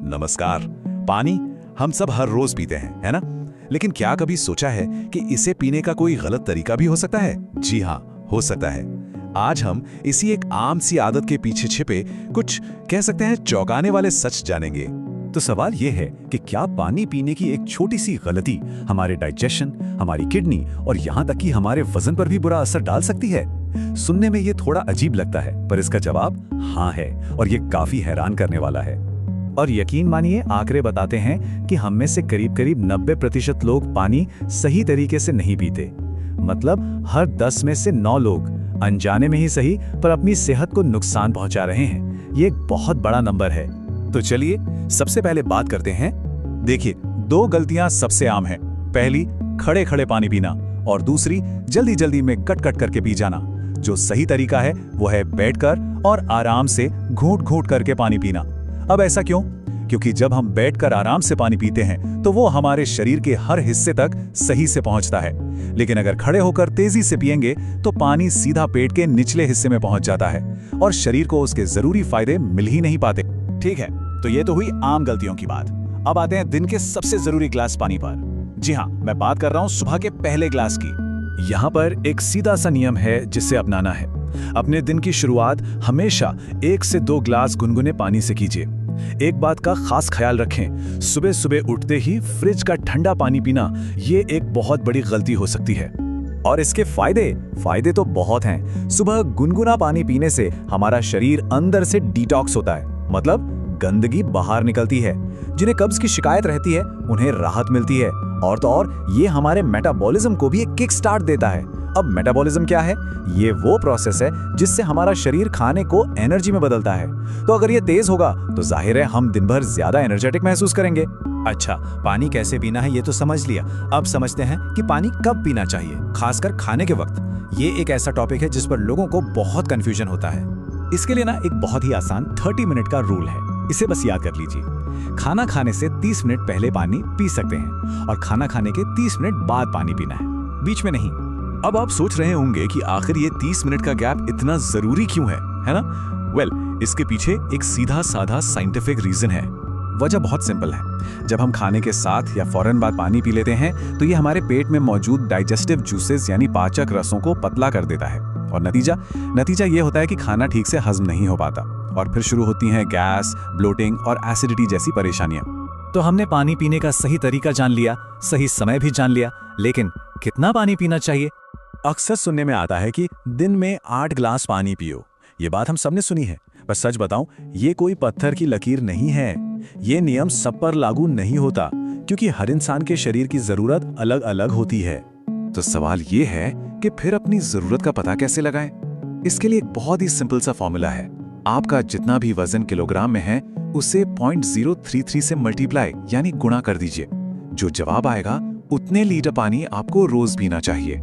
नमस्कार। पानी हम सब हर रोज पीते हैं, है ना? लेकिन क्या कभी सोचा है कि इसे पीने का कोई गलत तरीका भी हो सकता है? जी हाँ, हो सकता है। आज हम इसी एक आम सी आदत के पीछे छिपे कुछ कह सकते हैं चौंकाने वाले सच जानेंगे। तो सवाल यह है कि क्या पानी पीने की एक छोटी सी गलती हमारे डाइजेशन, हमारी किडनी और यहाँ तक कि हमारे वजन पर भी बुरा असर डाल सकती है? सुनने में ये थोड़ा अजीब लगता है, पर इसका जवाब हाँ है, और ये काफी हैरान करने वाला है। और यकीन मानिए, आंकड़े बताते हैं कि हम में से करीब-करीब 90% लोग पानी सही तरीके से नहीं पीते। मतलब हर 10 में से 9 लोग अनजाने में ही सही पर अपनी सेहत को नुकसान पहुंचा रहे हैं। ये एक बहुत बड़ा नंबर है। तो चलिए सबसे पहले बात करते हैं। देखिए, 2 गलतियां सबसे आम हैं। पहली, खड़े खड़े पानी पीना, और दूसरी, जल्दी जल्दी में कट कट करके पी जाना। जो सही तरीका है वो है बैठकर और आराम से घूंट घूंट करके पानी पीना। अब ऐसा क्यों? क्योंकि जब हम बैठकर आराम से पानी पीते हैं तो वो हमारे शरीर के हर हिस्से तक सही से पहुंचता है। लेकिन अगर खड़े होकर तेजी से पिएंगे तो पानी सीधा पेट के निचले हिस्से में पहुंच जाता है और शरीर को उसके जरूरी फायदे मिल ही नहीं पाते। ठीक है, तो ये तो हुई आम गलतियों की बात। अब आते हैं दिन के सबसे जरूरी ग्लास पानी पर। जी हाँ, मैं बात कर रहा हूँ सुबह के पहले ग्लास की। यहाँ पर एक सीधा सा नियम है जिसे अपनाना है। अपने दिन की शुरुआत हमेशा 1 से 2 ग्लास गुनगुने पानी से कीजिए। एक बात का खास ख्याल रखें, सुबह सुबह उठते ही फ्रिज का ठंडा पानी पीना ये एक बहुत बड़ी गलती हो सकती है। और इसके फायदे तो बहुत हैं। सुबह गुनगुना पानी पीने से हमारा शरीर अंदर से डिटॉक्स होता है, मतलब गंदगी बाहर निकलती है। जिन्हें कब्ज की शिकायत रहती है उन्हें राहत मिलती है, और तो और ये हमारे मेटाबॉलिज्म को भी एक किक स्टार्ट देता है। अब मेटाबॉलिज्म क्या है? ये वो प्रोसेस है जिससे हमारा शरीर खाने को एनर्जी में बदलता है। तो अगर ये तेज होगा तो जाहिर है हम दिन भर ज्यादा एनर्जेटिक महसूस करेंगे। अच्छा, पानी कैसे पीना है ये तो समझ लिया। अब समझते हैं कि पानी कब पीना चाहिए, खासकर खाने के वक्त। ये एक ऐसा टॉपिक है जिस पर लोगों को बहुत कंफ्यूजन होता है। इसके लिए ना एक बहुत ही आसान 30 मिनट का रूल है। इसे बस याद कर लीजिए। खाना खाने से 30 मिनट पहले पानी पी सकते हैं और खाना खाने के 30 मिनट बाद पानी पीना है, बीच में नहीं। अब आप सोच रहे होंगे कि आखिर ये 30 मिनट का गैप इतना जरूरी क्यों है ना? वेल, इसके पीछे एक सीधा साधा साइंटिफिक रीजन है। वजह बहुत सिंपल है। जब हम खाने के साथ या फौरन बाद पानी पी लेते हैं तो ये हमारे पेट में मौजूद डाइजेस्टिव जूसेस यानी पाचक रसों को पतला कर देता है, और नतीजा ये होता है कि खाना ठीक से हजम नहीं हो पाता और फिर शुरू होती हैं गैस, ब्लोटिंग और एसिडिटी जैसी परेशानियां। तो हमने पानी पीने का सही तरीका जान लिया, सही समय भी जान लिया, लेकिन कितना पानी पीना चाहिए? अक्सर सुनने में आता है कि दिन में 8 ग्लास पानी पियो। ये बात हम सबने सुनी है, पर सच बताऊं, ये कोई पत्थर की लकीर नहीं है। ये नियम सब पर लागू नहीं होता, क्योंकि हर इंसान के शरीर की जरूरत अलग अलग होती है। तो सवाल ये है कि फिर अपनी जरूरत का पता कैसे लगाएं? इसके लिए एक बहुत ही सिंपल सा फॉर्मूला है। आपका जितना भी वजन किलोग्राम में है उसे 0.033 से मल्टीप्लाई यानी गुणा कर दीजिए। जो जवाब आएगा उतने लीटर पानी आपको रोज पीना चाहिए।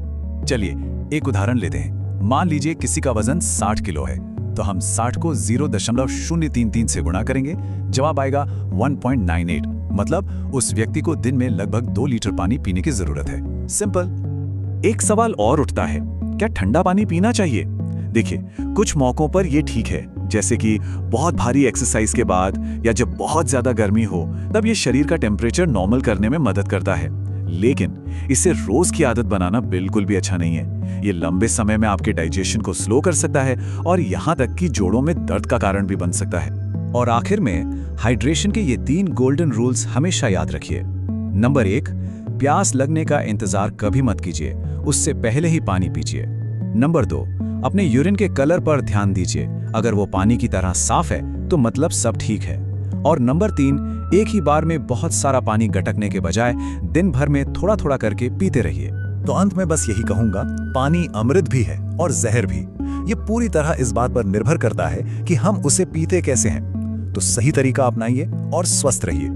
चलिए एक उदाहरण लेते हैं। मान लीजिए किसी का वजन 60 किलो है, तो हम 60 को 0.033 से गुणा करेंगे। जवाब आएगा 1.98। मतलब उस व्यक्ति को दिन में लगभग 2 लीटर पानी पीने की जरूरत है। सिंपल। एक सवाल और उठता है, क्या ठंडा पानी पीना चाहिए? देखिए, कुछ मौकों पर यह ठीक है, जैसे कि बहुत भारी एक्सरसाइज के बाद या जब बहुत ज्यादा गर्मी हो, तब ये शरीर का टेम्परेचर नॉर्मल करने में मदद करता है। लेकिन इसे रोज की आदत बनाना बिल्कुल भी अच्छा नहीं है। ये लंबे समय में आपके डाइजेशन को स्लो कर सकता है और यहाँ तक कि जोड़ों में दर्द का कारण भी बन सकता है। और आखिर में हाइड्रेशन के ये 3 गोल्डन रूल्स हमेशा याद रखिए। नंबर 1, प्यास लगने का इंतजार कभी मत कीजिए, उससे पहले ही पानी पीजिए। नंबर 2, अपने यूरिन के कलर पर ध्यान दीजिए। अगर वो पानी की तरह साफ है तो मतलब सब ठीक है। और नंबर 3, एक ही बार में बहुत सारा पानी गटकने के बजाय दिन भर में थोड़ा थोड़ा करके पीते रहिए। तो अंत में बस यही कहूंगा, पानी अमृत भी है और जहर भी। ये पूरी तरह इस बात पर निर्भर करता है कि हम उसे पीते कैसे हैं। तो सही तरीका अपनाइए और स्वस्थ रहिए।